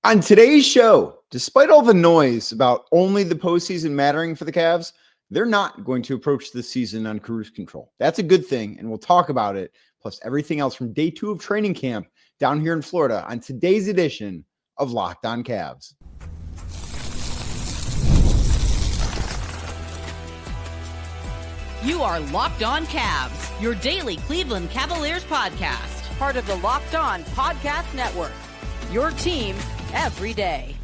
On today's show, despite all the noise about only the postseason mattering for the Cavs, they're not going to approach this season on cruise control. That's a good thing, and we'll talk about it, plus everything else from day 2 of training camp down here in Florida on today's edition of Locked On Cavs. You are Locked On Cavs, your daily Cleveland Cavaliers podcast. Part of the Locked On Podcast Network, your team every day.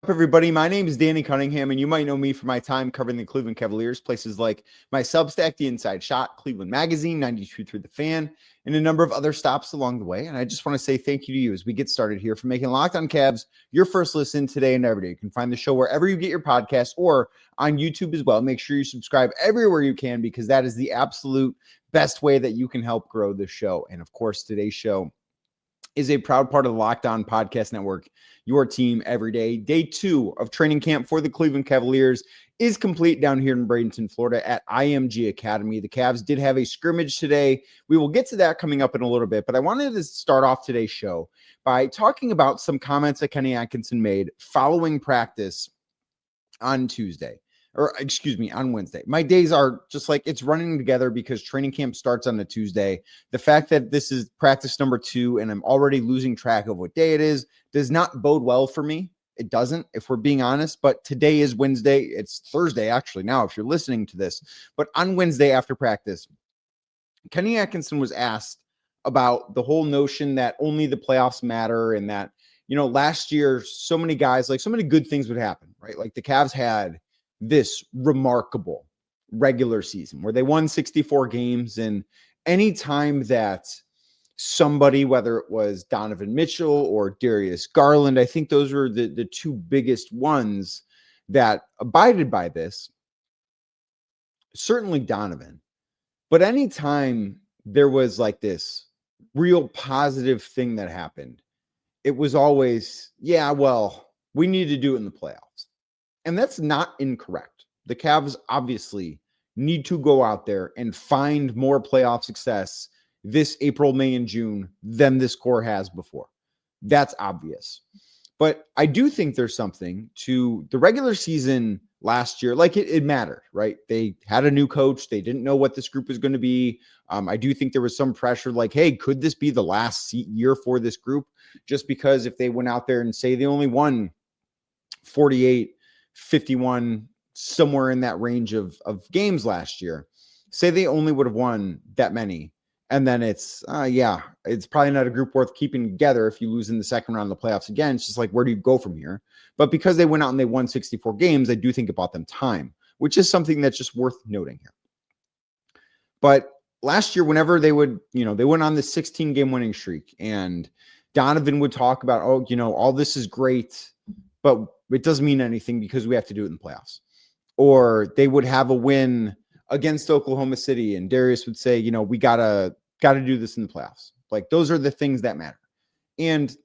Up, everybody, my name is Danny Cunningham, and you might know me from my time covering the Cleveland Cavaliers, places like my Substack, The Inside Shot, Cleveland Magazine, 92 Through the Fan, and a number of other stops along the way. And I just want to say thank you to you as we get started here for making Locked On Cavs your first listen today and every day. You can find the show wherever you get your podcasts or on YouTube as well. Make sure you subscribe everywhere you can, because that is the absolute best way that you can help grow the show. And of course, today's show is a proud part of the Locked On Podcast Network, your team every day. Day 2 of training camp for the Cleveland Cavaliers is complete down here in Bradenton, Florida at IMG Academy. The Cavs did have a scrimmage today. We will get to that coming up in a little bit, but I wanted to start off today's show by talking about some comments that Kenny Atkinson made following practice on on Wednesday. My days are just like it's running together because training camp starts on a Tuesday. The fact that this is practice number 2 and I'm already losing track of what day it is does not bode well for me. It doesn't, if we're being honest, but today is Wednesday. It's Thursday, actually, now, if you're listening to this. But on Wednesday after practice, Kenny Atkinson was asked about the whole notion that only the playoffs matter and that, last year, so many guys, so many good things would happen, right? Like the Cavs had this remarkable regular season where they won 64 games. And any time that somebody, whether it was Donovan Mitchell or Darius Garland, I think those were the two biggest ones that abided by this. Certainly Donovan. But anytime there was like this real positive thing that happened, it was always, we need to do it in the playoffs. And that's not incorrect. The Cavs obviously need to go out there and find more playoff success this April, May, and June than this core has before. That's obvious. But I do think there's something to the regular season last year. It mattered, right? They had a new coach. They didn't know what this group was going to be. I do think there was some pressure hey, could this be the last year for this group? Just because if they went out there and say they only won 48, 51, somewhere in that range of games last year, say they only would have won that many. And then it's probably not a group worth keeping together if you lose in the second round of the playoffs again. It's just where do you go from here? But because they went out and they won 64 games, I do think it bought them time, which is something that's just worth noting here. But last year, whenever they would, they went on this 16-game winning streak and Donovan would talk about, all this is great, but it doesn't mean anything because we have to do it in the playoffs. Or they would have a win against Oklahoma City and Darius would say, we gotta do this in the playoffs. Those are the things that matter. And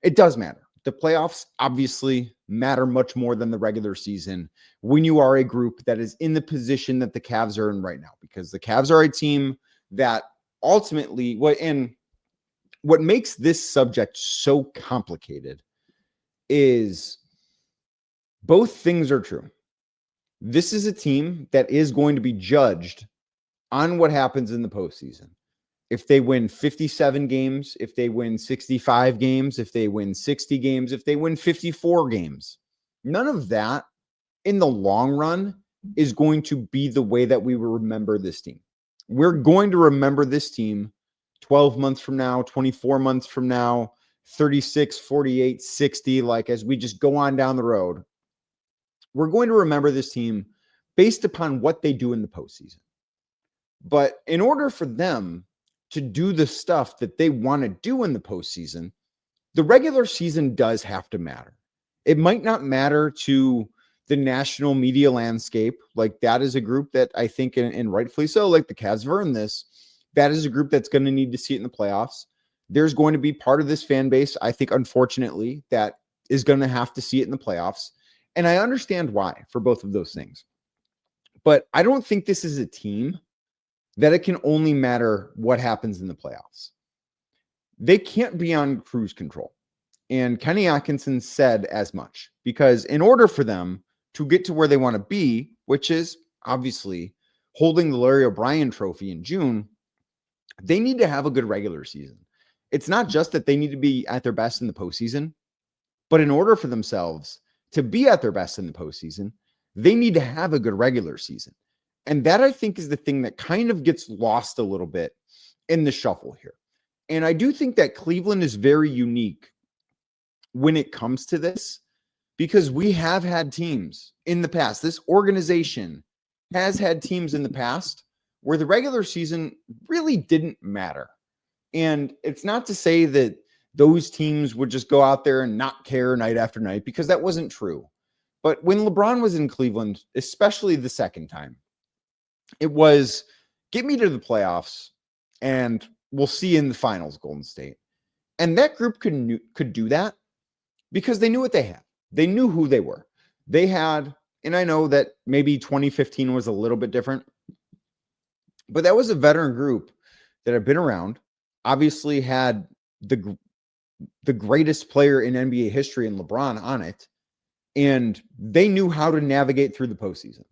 it does matter. The playoffs obviously matter much more than the regular season when you are a group that is in the position that the Cavs are in right now, because the Cavs are a team that ultimately what makes this subject so complicated is both things are true. This is a team that is going to be judged on what happens in the postseason. If they win 57 games, if they win 65 games, if they win 60 games, if they win 54 games, none of that in the long run is going to be the way that we will remember this team. We're going to remember this team 12 months from now, 24 months from now, 36, 48, 60, as we just go on down the road. We're going to remember this team based upon what they do in the postseason. But in order for them to do the stuff that they want to do in the postseason, the regular season does have to matter. It might not matter to the national media landscape. That is a group that I think, and rightfully so, the Cavs have earned this. That is a group that's going to need to see it in the playoffs. There's going to be part of this fan base, I think, unfortunately, that is going to have to see it in the playoffs. And I understand why for both of those things. But I don't think this is a team that it can only matter what happens in the playoffs. They can't be on cruise control. And Kenny Atkinson said as much, because in order for them to get to where they want to be, which is obviously holding the Larry O'Brien trophy in June, they need to have a good regular season. It's not just that they need to be at their best in the postseason, but in order for themselves to be at their best in the postseason, they need to have a good regular season. And that, I think, is the thing that kind of gets lost a little bit in the shuffle here. And I do think that Cleveland is very unique when it comes to this, because we have had teams in the past. This organization has had teams in the past where the regular season really didn't matter. And it's not to say that those teams would just go out there and not care night after night, because that wasn't true. But when LeBron was in Cleveland, especially the second time, it was get me to the playoffs and we'll see in the finals, Golden State. And that group could do that because they knew what they had. They knew who they were. They had, and I know that maybe 2015 was a little bit different, but that was a veteran group that had been around, obviously had the greatest player in NBA history in LeBron on it, and they knew how to navigate through the postseason.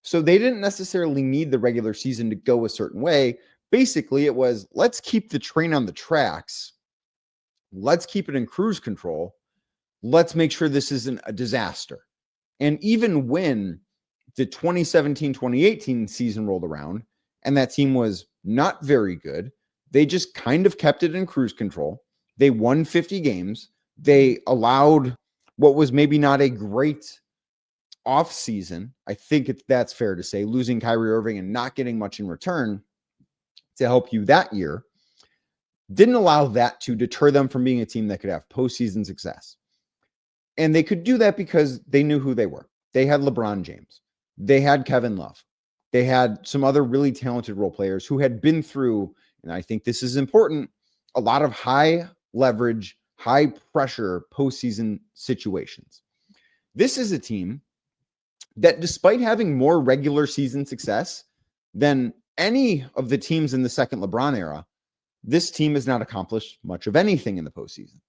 So they didn't necessarily need the regular season to go a certain way. Basically, it was, let's keep the train on the tracks. Let's keep it in cruise control. Let's make sure this isn't a disaster. And even when the 2017-2018 season rolled around and that team was not very good, they just kind of kept it in cruise control. They won 50 games. They allowed what was maybe not a great off season. I think that's fair to say, losing Kyrie Irving and not getting much in return to help you that year didn't allow that to deter them from being a team that could have postseason success. And they could do that because they knew who they were. They had LeBron James. They had Kevin Love. They had some other really talented role players who had been through, and I think this is important, a lot of high leverage, high pressure postseason situations. This is a team that, despite having more regular season success than any of the teams in the second LeBron era, this team has not accomplished much of anything in the postseason.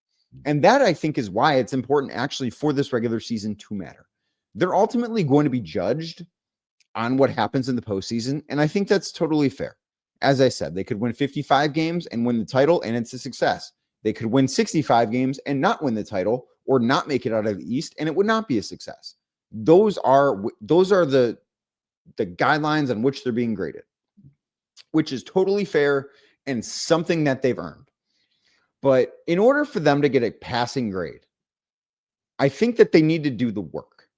And that, I think, is why it's important actually for this regular season to matter. They're ultimately going to be judged on what happens in the postseason, and I think that's totally fair. As I said, they could win 55 games and win the title, and it's a success. They could win 65 games and not win the title or not make it out of the East, and it would not be a success. Those are the guidelines on which they're being graded, which is totally fair and something that they've earned. But in order for them to get a passing grade, I think that they need to do the work.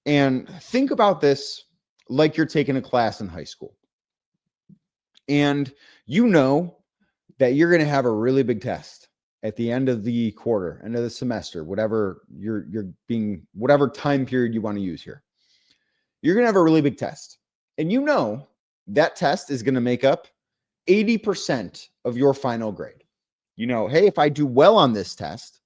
And think about this like you're taking a class in high school. And you know that you're going to have a really big test at the end of the quarter, end of the semester, whatever whatever time period you want to use here. You're going to have a really big test. And you know that test is going to make up 80% of your final grade. You know, hey, if I do well on this test,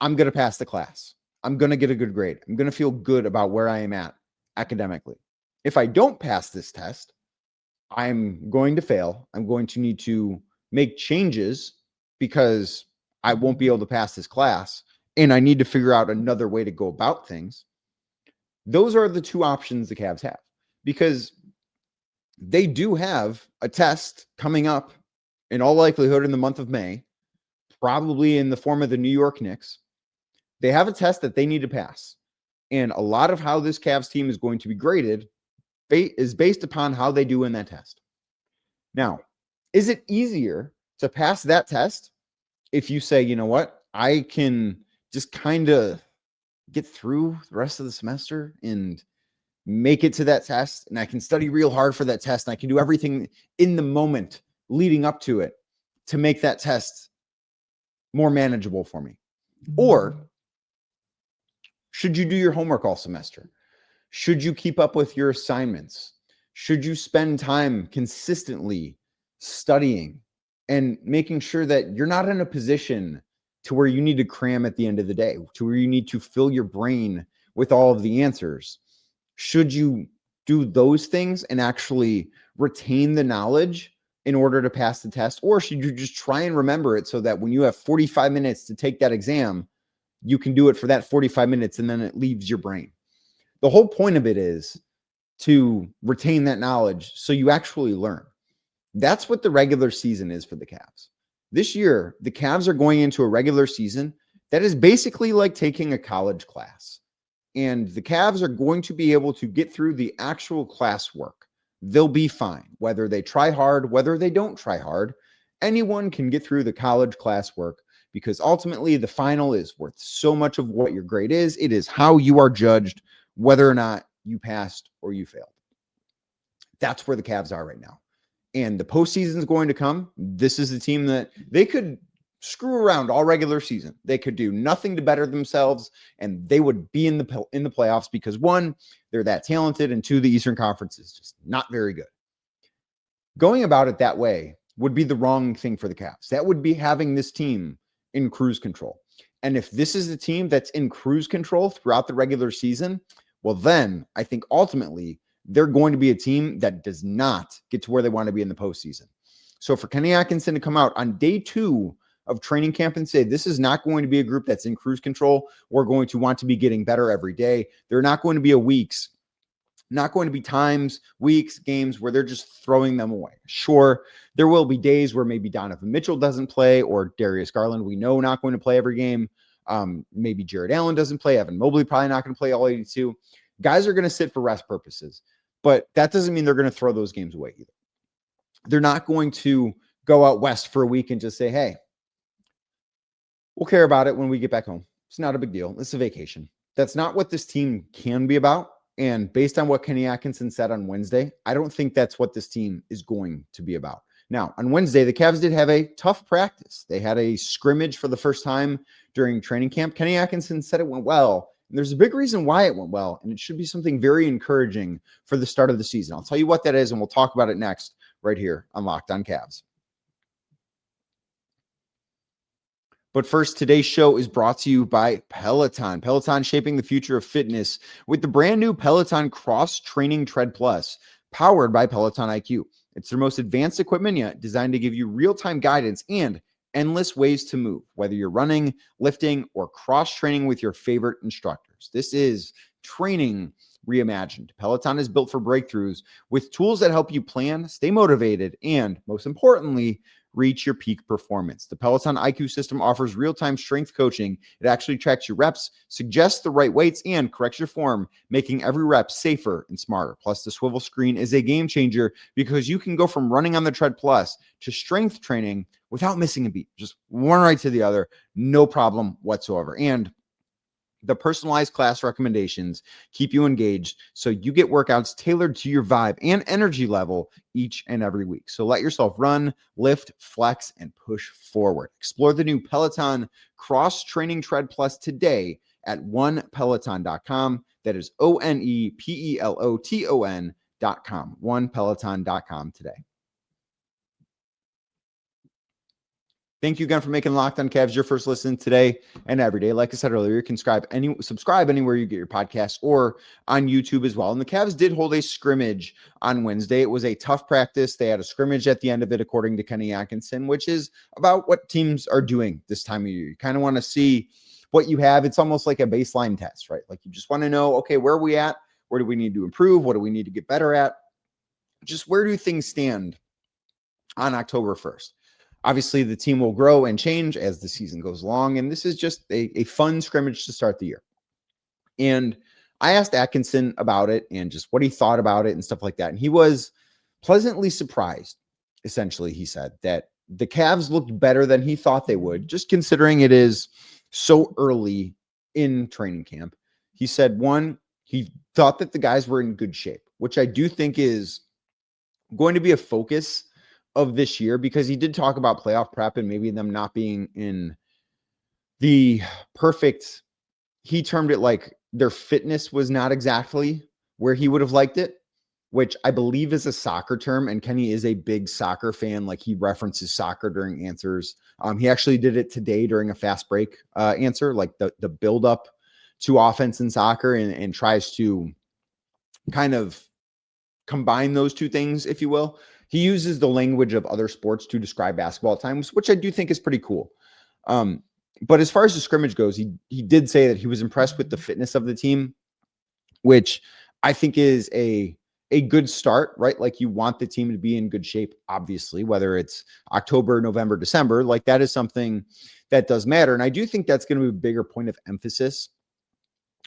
I'm going to pass the class. I'm going to get a good grade. I'm going to feel good about where I am at academically. If I don't pass this test, I'm going to fail. I'm going to need to make changes because I won't be able to pass this class, and I need to figure out another way to go about things. Those are the two options the Cavs have, because they do have a test coming up in all likelihood in the month of May, probably in the form of the New York Knicks. They have a test that they need to pass. And a lot of how this Cavs team is going to be graded is based upon how they do in that test. Now, is it easier to pass that test if you say, you know what, I can just kind of get through the rest of the semester and make it to that test, and I can study real hard for that test, and I can do everything in the moment leading up to it to make that test more manageable for me? Or should you do your homework all semester? Should you keep up with your assignments? Should you spend time consistently studying and making sure that you're not in a position to where you need to cram at the end of the day, to where you need to fill your brain with all of the answers? Should you do those things and actually retain the knowledge in order to pass the test? Or should you just try and remember it so that when you have 45 minutes to take that exam, you can do it for that 45 minutes and then it leaves your brain? The whole point of it is to retain that knowledge so you actually learn. That's what the regular season is for the Cavs. This year, the Cavs are going into a regular season that is basically like taking a college class. And the Cavs are going to be able to get through the actual classwork. They'll be fine, whether they try hard, whether they don't try hard. Anyone can get through the college classwork because ultimately the final is worth so much of what your grade is. It is how you are judged, whether or not you passed or you failed. That's where the Cavs are right now. And the postseason is going to come. This is a team that they could screw around all regular season. They could do nothing to better themselves, and they would be in the playoffs because, one, they're that talented, and two, the Eastern Conference is just not very good. Going about it that way would be the wrong thing for the Cavs. That would be having this team in cruise control. And if this is the team that's in cruise control throughout the regular season, well, then I think ultimately they're going to be a team that does not get to where they want to be in the postseason. So for Kenny Atkinson to come out on day 2 of training camp and say, this is not going to be a group that's in cruise control. We're going to want to be getting better every day. There are not going to be not going to be times, weeks, games where they're just throwing them away. Sure, there will be days where maybe Donovan Mitchell doesn't play or Darius Garland, we know, not going to play every game. Maybe Jarrett Allen doesn't play. Evan Mobley probably not going to play all 82. Guys are going to sit for rest purposes, but that doesn't mean they're going to throw those games away either. They're not going to go out west for a week and just say, hey, we'll care about it when we get back home. It's not a big deal. It's a vacation. That's not what this team can be about. And based on what Kenny Atkinson said on Wednesday, I don't think that's what this team is going to be about. Now, on Wednesday, the Cavs did have a tough practice. They had a scrimmage for the first time during training camp. Kenny Atkinson said it went well. And there's a big reason why it went well, and it should be something very encouraging for the start of the season. I'll tell you what that is, and we'll talk about it next right here on Locked On Cavs. But first, today's show is brought to you by Peloton. Peloton shaping the future of fitness with the brand new Peloton Cross Training Tread Plus, powered by Peloton IQ. It's their most advanced equipment yet, designed to give you real-time guidance and endless ways to move, whether you're running, lifting, or cross-training with your favorite instructors. This is training reimagined. Peloton is built for breakthroughs with tools that help you plan, stay motivated, and most importantly, reach your peak performance. The Peloton IQ system offers real-time strength coaching. It actually tracks your reps, suggests the right weights, and corrects your form, making every rep safer and smarter. Plus, the swivel screen is a game changer because you can go from running on the Tread Plus to strength training without missing a beat. Just one right to the other, no problem whatsoever. And the personalized class recommendations keep you engaged so you get workouts tailored to your vibe and energy level each and every week. So let yourself run, lift, flex, and push forward. Explore the new Peloton Cross Training Tread Plus today at onepeloton.com. That is OnePeloton.com. Onepeloton.com today. Thank you again for making Locked On Cavs your first listen today and every day. Like I said earlier, you can subscribe anywhere you get your podcasts or on YouTube as well. And the Cavs did hold a scrimmage on Wednesday. It was a tough practice. They had a scrimmage at the end of it, according to Kenny Atkinson, which is about what teams are doing this time of year. You kind of want to see what you have. It's almost like a baseline test, right? Like you just want to know, okay, where are we at? Where do we need to improve? What do we need to get better at? Just where do things stand on October 1st? Obviously, the team will grow and change as the season goes along, and this is just a fun scrimmage to start the year. And I asked Atkinson about it and just what he thought about it and stuff like that, and he was pleasantly surprised, essentially, he said, that the Cavs looked better than he thought they would, just considering it is so early in training camp. He said, one, he thought that the guys were in good shape, which I do think is going to be a focus of this year, because he did talk about playoff prep and maybe them not being in the perfect, he termed it like their fitness was not exactly where he would have liked it, which I believe is a soccer term. And Kenny is a big soccer fan. Like he references soccer during answers. He actually did it today during a fast break answer, like the build up to offense in soccer, and tries to kind of combine those two things, if you will. he uses the language of other sports to describe basketball at times, which I do think is pretty cool. But as far as the scrimmage goes, he did say that he was impressed with the fitness of the team, which I think is a good start, right? Like you want the team to be in good shape, obviously, whether it's October, November, December, like that is something that does matter. And I do think that's going to be a bigger point of emphasis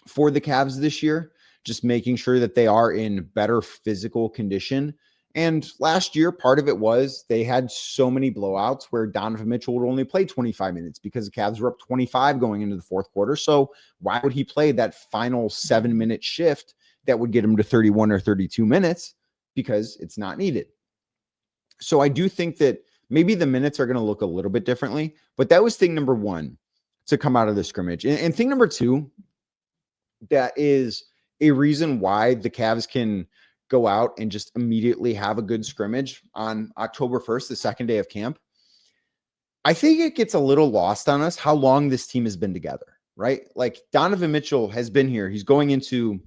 for the Cavs this year, just making sure that they are in better physical condition. And last year, part of it was they had so many blowouts where Donovan Mitchell would only play 25 minutes because the Cavs were up 25 going into the fourth quarter. So why would he play that final 7-minute shift that would get him to 31 or 32 minutes? Because it's not needed. So I do think that maybe the minutes are going to look a little bit differently, but that was thing number one to come out of the scrimmage. And thing number two, that is a reason why the Cavs can go out and just immediately have a good scrimmage on October 1st, the second day of camp. I think it gets a little lost on us how long this team has been together, right? Like Donovan Mitchell has been here. He's going into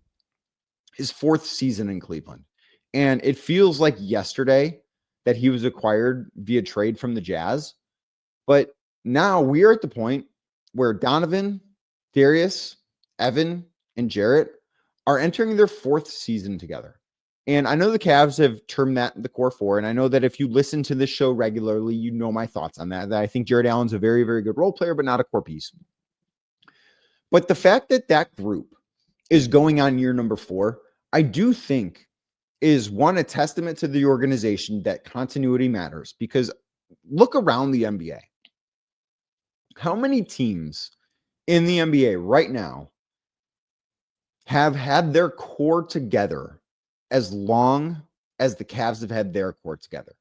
his 4th season in Cleveland. And it feels like yesterday that he was acquired via trade from the Jazz. But now we are at the point where Donovan, Darius, Evan, and Jarrett are entering their 4th season together. And I know the Cavs have termed that the core four. And I know that if you listen to this show regularly, you know my thoughts on that. That I think Jarrett Allen's a very, very good role player, but not a core piece. But the fact that that group is going on year number 4, I do think is one, a testament to the organization that continuity matters. Because look around the NBA. How many teams in the NBA right now have had their core together as long as the Cavs have had their core together?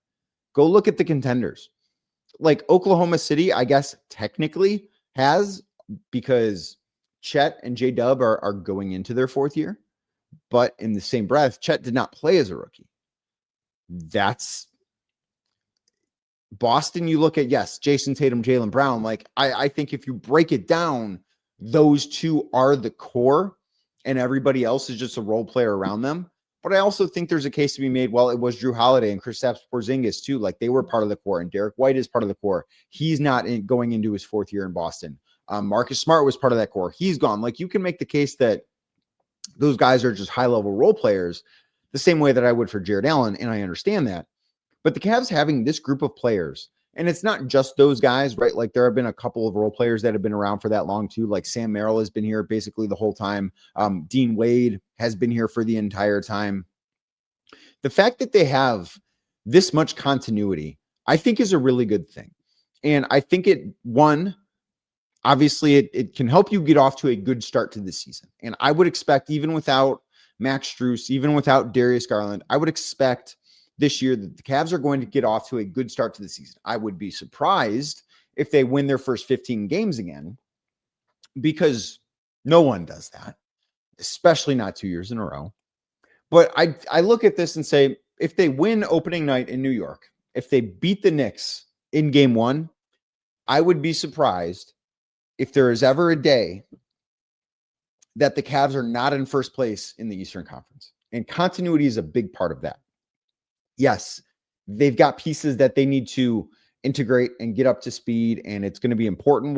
Go look at the contenders. Like Oklahoma City, I guess technically has, because Chet and J-Dub are going into their 4th year. But in the same breath, Chet did not play as a rookie. That's Boston. You look at, yes, Jason Tatum, Jaylen Brown. Like I think if you break it down, those two are the core and everybody else is just a role player around them. But I also think there's a case to be made. Well, it was Drew Holiday and Kristaps Porzingis too. Like they were part of the core, and Derek White is part of the core. He's not going into his 4th year in Boston. Marcus Smart was part of that core. He's gone. Like you can make the case that those guys are just high-level role players the same way that I would for Jarrett Allen, and I understand that. But the Cavs having this group of players, and it's not just those guys, right? Like there have been a couple of role players that have been around for that long too. Like Sam Merrill has been here basically the whole time. Dean Wade has been here for the entire time. The fact that they have this much continuity, I think is a really good thing. And I think obviously, it can help you get off to a good start to the season. And I would expect, even without Max Strus, even without Darius Garland, I would expect this year that the Cavs are going to get off to a good start to the season. I would be surprised if they win their first 15 games again, because no one does that, especially not 2 years in a row. But I look at this and say, if they win opening night in New York, if they beat the Knicks in game 1, I would be surprised if there is ever a day that the Cavs are not in first place in the Eastern Conference. And continuity is a big part of that. Yes, they've got pieces that they need to integrate and get up to speed, and it's going to be important.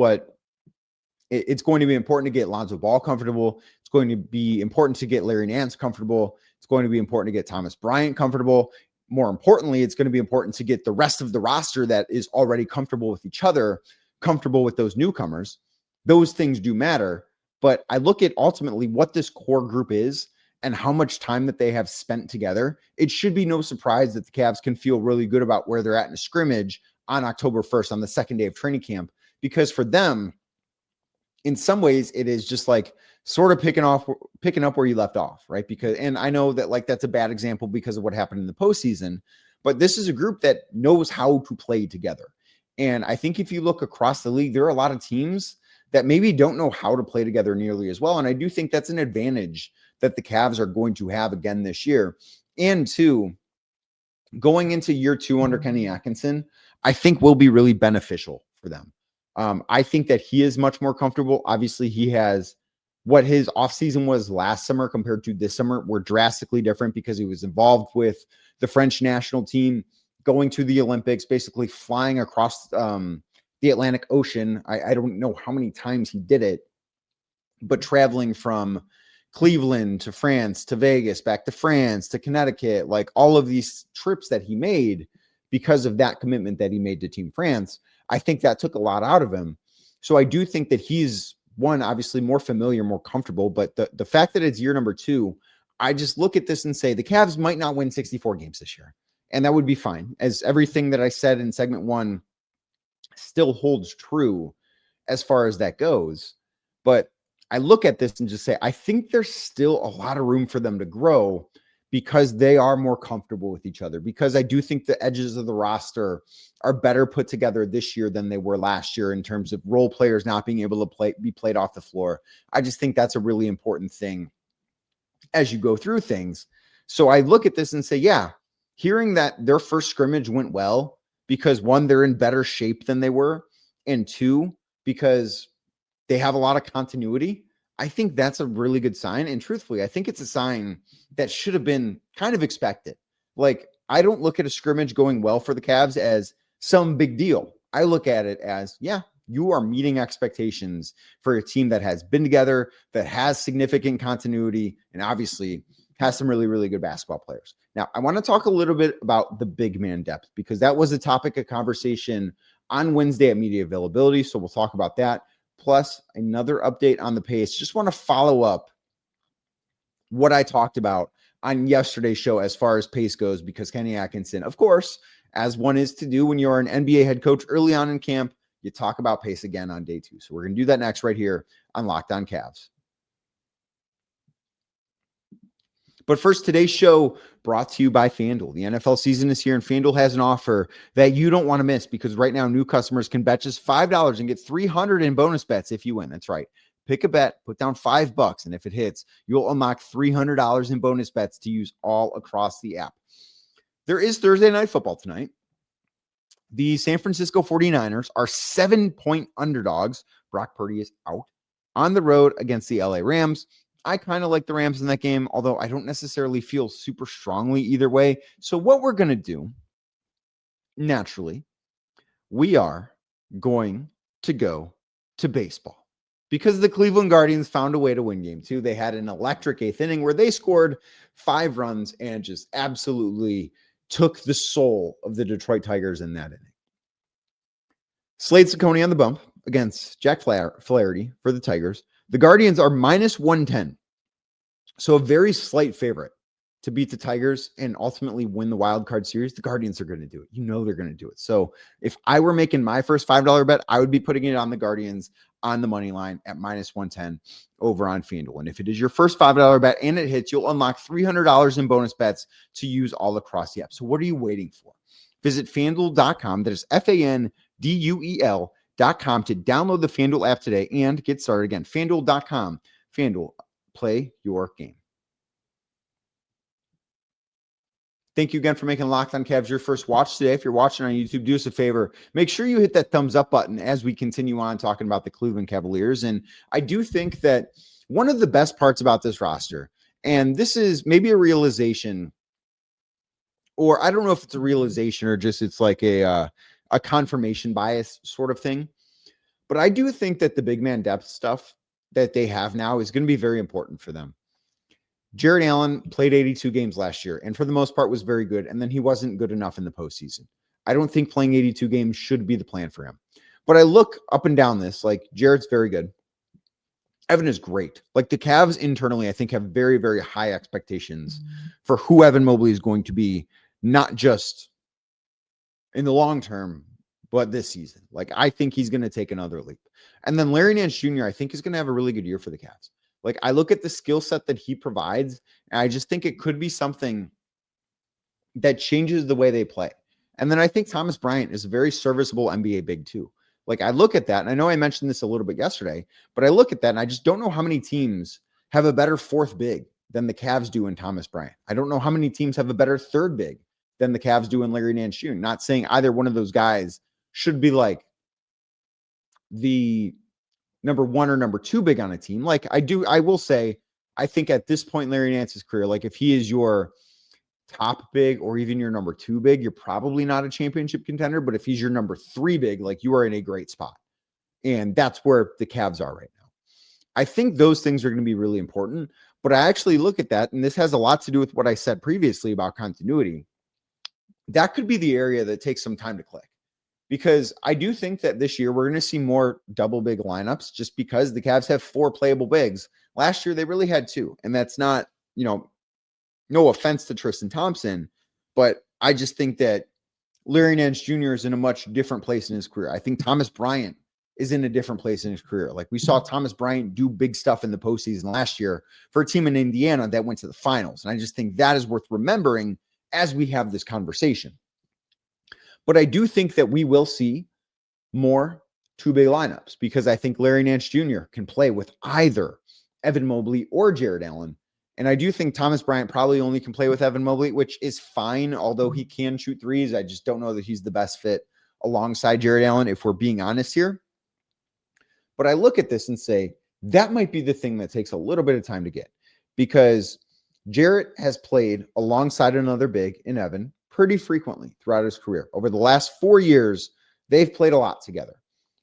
It's going to be important to get Lonzo Ball comfortable. It's going to be important to get Larry Nance comfortable. It's going to be important to get Thomas Bryant comfortable. More importantly, it's going to be important to get the rest of the roster that is already comfortable with each other, comfortable with those newcomers. Those things do matter. But I look at ultimately what this core group is and how much time that they have spent together. It should be no surprise that the Cavs can feel really good about where they're at in a scrimmage on October 1st, on the second day of training camp, because for them, in some ways, it is just like sort of picking up where you left off, right? And I know that like that's a bad example because of what happened in the postseason, but this is a group that knows how to play together. And I think if you look across the league, there are a lot of teams that maybe don't know how to play together nearly as well. And I do think that's an advantage that the Cavs are going to have again this year. And two, going into year 2 under Kenny Atkinson, I think will be really beneficial for them. I think that he is much more comfortable. Obviously, he has what his offseason was last summer compared to this summer were drastically different because he was involved with the French national team. going to the Olympics, basically flying across the Atlantic Ocean. I don't know how many times he did it, but traveling from Cleveland to France to Vegas, back to France to Connecticut, like all of these trips that he made because of that commitment that he made to Team France, I think that took a lot out of him. So I do think that he's one, obviously more familiar, more comfortable, but the fact that it's year number 2, I just look at this and say the Cavs might not win 64 games this year. And that would be fine, as everything that I said in segment 1 still holds true as far as that goes. But I look at this and just say, I think there's still a lot of room for them to grow because they are more comfortable with each other, because I do think the edges of the roster are better put together this year than they were last year in terms of role players not being able to be played off the floor. I just think that's a really important thing as you go through things. So I look at this and say, yeah, hearing that their first scrimmage went well because 1, they're in better shape than they were, and 2, because they have a lot of continuity, I think that's a really good sign. And truthfully, I think it's a sign that should have been kind of expected. Like, I don't look at a scrimmage going well for the Cavs as some big deal. I look at it as, yeah, you are meeting expectations for a team that has been together, that has significant continuity, and obviously has some really, really good basketball players. Now, I want to talk a little bit about the big man depth, because that was a topic of conversation on Wednesday at media availability. So we'll talk about that. Plus another update on the pace. Just want to follow up what I talked about on yesterday's show as far as pace goes, because Kenny Atkinson, of course, as one is to do when you're an NBA head coach early on in camp, you talk about pace again on day 2. So we're going to do that next right here on Locked On Cavs. But first, today's show brought to you by FanDuel. The NFL season is here, and FanDuel has an offer that you don't want to miss, because right now new customers can bet just $5 and get $300 in bonus bets if you win. That's right. Pick a bet, put down $5, and if it hits, you'll unlock $300 in bonus bets to use all across the app. There is Thursday night football tonight. The San Francisco 49ers are 7-point underdogs. Brock Purdy is out on the road against the LA Rams. I kind of like the Rams in that game, although I don't necessarily feel super strongly either way. So what we're going to do, naturally, we are going to go to baseball, because the Cleveland Guardians found a way to win game 2. They had an electric 8th inning where they scored 5 runs and just absolutely took the soul of the Detroit Tigers in that inning. Slade Ciccone on the bump against Jack Flaherty for the Tigers. The Guardians are minus 110. So a very slight favorite to beat the Tigers and ultimately win the wild card series. The Guardians are going to do it. You know they're going to do it. So if I were making my first $5 bet, I would be putting it on the Guardians on the money line at minus 110 over on FanDuel. And if it is your first $5 bet and it hits, you'll unlock $300 in bonus bets to use all across the app. So what are you waiting for? Visit FanDuel.com. That is FanDuel.com to download the FanDuel app today and get started. Again, FanDuel.com. FanDuel, play your game. Thank you again for making Locked On Cavs your first watch today. If you're watching on YouTube, do us a favor. Make sure you hit that thumbs up button as we continue on talking about the Cleveland Cavaliers. And I do think that one of the best parts about this roster, and this is maybe a realization, or I don't know if it's a realization or just it's like a confirmation bias sort of thing, but I do think that the big man depth stuff that they have now is going to be very important for them. Jarrett Allen played 82 games last year, and for the most part was very good, and then he wasn't good enough in the postseason. I don't think playing 82 games should be the plan for him. But I look up and down this, like Jarrett's very good. Evan is great. Like the Cavs internally, I think, have very, very high expectations for who Evan Mobley is going to be, not just in the long term, but this season. Like, I think he's going to take another leap. And then Larry Nance Jr., I think, is going to have a really good year for the Cavs. Like, I look at the skill set that he provides, and I just think it could be something that changes the way they play. And then I think Thomas Bryant is a very serviceable NBA big too. Like, I look at that, and I know I mentioned this a little bit yesterday, but I look at that, and I just don't know how many teams have a better fourth big than the Cavs do in Thomas Bryant. I don't know how many teams have a better third big than the Cavs do in Larry Nance Jr. Not saying either one of those guys should be like the number 1 or number 2 big on a team. Like I will say, I think at this point in Larry Nance's career, like if he is your top big or even your number 2 big, you're probably not a championship contender. But if he's your number 3 big, like, you are in a great spot. And that's where the Cavs are right now. I think those things are going to be really important. But I actually look at that, and this has a lot to do with what I said previously about continuity. That could be the area that takes some time to click, because I do think that this year we're going to see more double big lineups, just because the Cavs have 4 playable bigs. Last year, they really had 2. And that's not, no offense to Tristan Thompson, but I just think that Larry Nance Jr. is in a much different place in his career. I think Thomas Bryant is in a different place in his career. Like, we saw Thomas Bryant do big stuff in the postseason last year for a team in Indiana that went to the finals. And I just think that is worth remembering as we have this conversation. But I do think that we will see more 2 big lineups, because I think Larry Nance Jr. can play with either Evan Mobley or Jarrett Allen. And I do think Thomas Bryant probably only can play with Evan Mobley, which is fine, although he can shoot threes. I just don't know that he's the best fit alongside Jarrett Allen, if we're being honest here. But I look at this and say, that might be the thing that takes a little bit of time to get, because Jarrett has played alongside another big in Evan pretty frequently throughout his career. Over the last 4 years, they've played a lot together,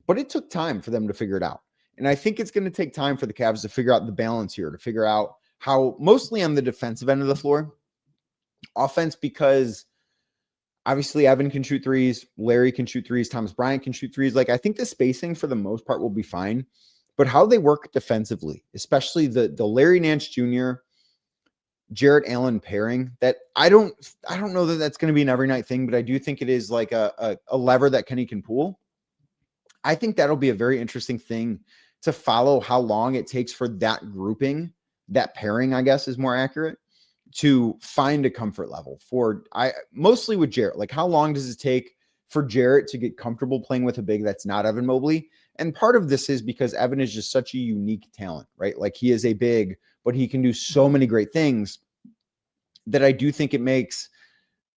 but it took time for them to figure it out. And I think it's going to take time for the Cavs to figure out the balance here, to figure out how, mostly on the defensive end of the floor, offense, because obviously Evan can shoot threes, Larry can shoot threes, Thomas Bryant can shoot threes. Like, I think the spacing for the most part will be fine, but how they work defensively, especially the Larry Nance Jr., Jarrett Allen pairing, that I don't know that that's going to be an every night thing, but I do think it is like a lever that Kenny can pull. I think that'll be a very interesting thing to follow, how long it takes for that grouping, that pairing, I guess is more accurate, to find a comfort level for, mostly with Jarrett. Like, how long does it take for Jarrett to get comfortable playing with a big that's not Evan Mobley? And part of this is because Evan is just such a unique talent, right? Like, he is a big, but he can do so many great things that I do think it makes,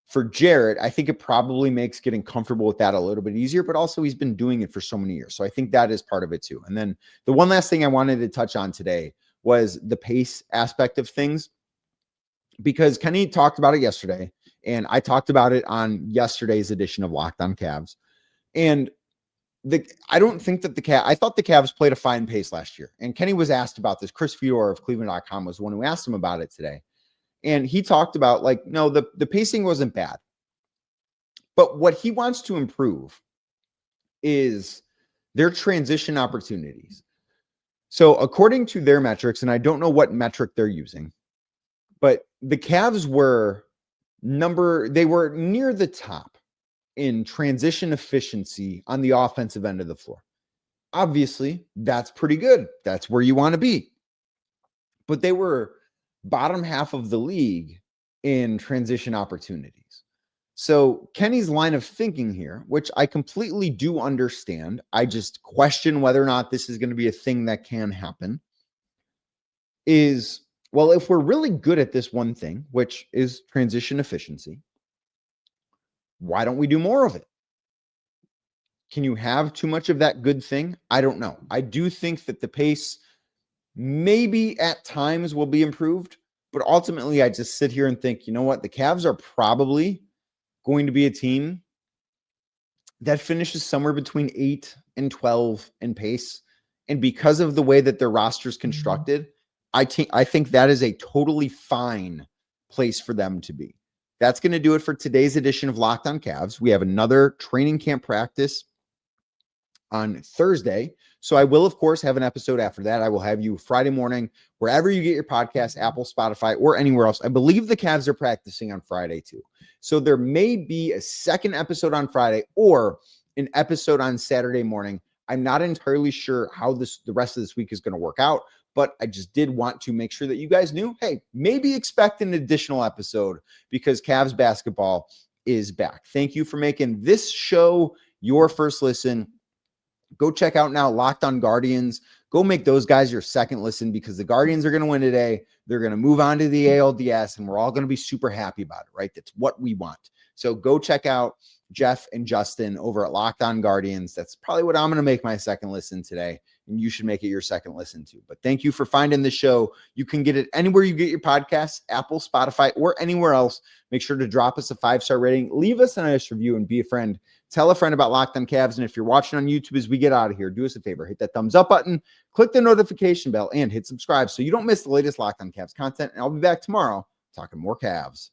for Jarrett, I think it probably makes getting comfortable with that a little bit easier, but also he's been doing it for so many years. So I think that is part of it too. And then the one last thing I wanted to touch on today was the pace aspect of things, because Kenny talked about it yesterday, and I talked about it on yesterday's edition of Locked On Cavs. And I don't think that I thought the Cavs played a fine pace last year. And Kenny was asked about this. Chris Fedor of Cleveland.com was the one who asked him about it today. And he talked about, like, no, the pacing wasn't bad. But what he wants to improve is their transition opportunities. So according to their metrics, and I don't know what metric they're using, but the Cavs were near the top in transition efficiency on the offensive end of the floor. Obviously, that's pretty good. That's where you want to be. But they were bottom half of the league in transition opportunities. So Kenny's line of thinking here, which I completely do understand, I just question whether or not this is going to be a thing that can happen, is, well, if we're really good at this one thing, which is transition efficiency, why don't we do more of it? Can you have too much of that good thing? I don't know. I do think that the pace maybe at times will be improved, but ultimately I just sit here and think, you know what? The Cavs are probably going to be a team that finishes somewhere between 8 and 12 in pace. And because of the way that their roster is constructed, I think that is a totally fine place for them to be. That's going to do it for today's edition of Locked On Cavs. We have another training camp practice on Thursday. So I will, of course, have an episode after that. I will have you Friday morning, wherever you get your podcast, Apple, Spotify, or anywhere else. I believe the Cavs are practicing on Friday too. So there may be a second episode on Friday or an episode on Saturday morning. I'm not entirely sure how the rest of this week is going to work out, but I just did want to make sure that you guys knew, hey, maybe expect an additional episode because Cavs basketball is back. Thank you for making this show your first listen. Go check out now Locked On Guardians. Go make those guys your second listen because the Guardians are going to win today. They're going to move on to the ALDS, and we're all going to be super happy about it, right? That's what we want. So go check out Jeff and Justin over at Locked On Guardians. That's probably what I'm going to make my second listen today. and you should make it your second listen to. But thank you for finding the show. You can get it anywhere you get your podcasts, Apple, Spotify, or anywhere else. Make sure to drop us a 5-star rating, leave us a nice review, and be a friend. Tell a friend about Locked On Cavs. And if you're watching on YouTube as we get out of here, do us a favor, hit that thumbs up button, click the notification bell, and hit subscribe so you don't miss the latest Locked On Cavs content. And I'll be back tomorrow talking more Cavs.